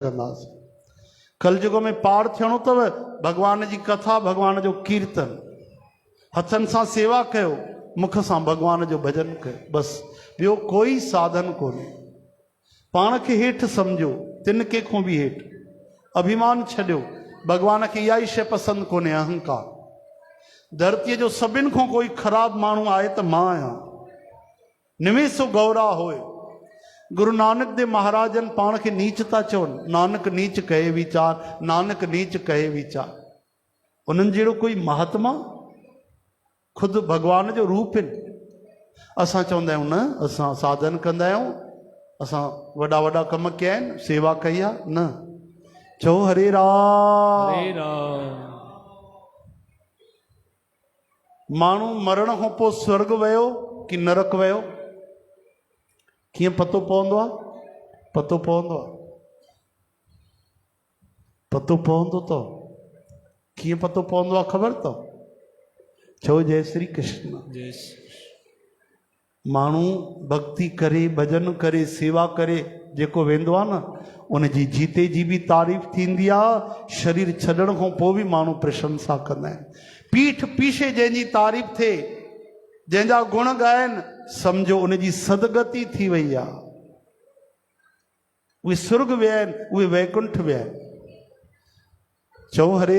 कंदासीं। कलयुग में पार थियणो अथव, भगवान जी कथा, भगवान जो कीर्तन, हथनि सां सेवा कयो, मुख सां भगवान जो भजन कयो, बस ॿियो कोई साधन कोन्हे। पाण खे हेठि सम्झो, तिन के खां बि हेठि, अभिमान छॾियो। भगवान खे इहा ई शइ पसंदि कोन्हे, अहंकार। धरतीअ जो सभिनि खां कोई ख़राबु माण्हू आहे त मां आहियां, निवेसो गौरा होए। गुरु नानक देव महाराजन पाण खे नीच था चवनि, नानक नीच कहे वीचार, नानक नीच कहे वीचार। उन्हनि जहिड़ो कोई महात्मा खुदि भगवान जो रूप आहिनि। असां चवंदा आहियूं न, असां साधन कंदा आहियूं, असां वॾा वॾा कम कया आहिनि, सेवा कई आहे, न। चओ हरे राम, हरे राम। माण्हू मरण खां पोइ स्वर्ग वियो कि नरक वियो, कीअं पतो पवंदो आहे? पतो पवंदो आहे, पतो पवंदो अथव। कीअं पतो पवंदो आहे ख़बर अथव? चओ जय श्री कृष्ण। जय श्री माण्हू भक्ति करे, भजन करे, सेवा करे जेको वेंदो आहे न, उनजी जीते जी बि तारीफ़ थींदी आहे। शरीर छॾण खां पोइ बि माण्हू प्रशंसा कंदा आहिनि। पीठ पीछे जंहिंजी तारीफ़ थिए, जंहिंजा गुण ॻाइनि, सम्झो उनजी सदगति थी वई आहे। उहे स्वर्ग विया आहिनि, उहे वैकुंठ विया आहिनि। चओ हरे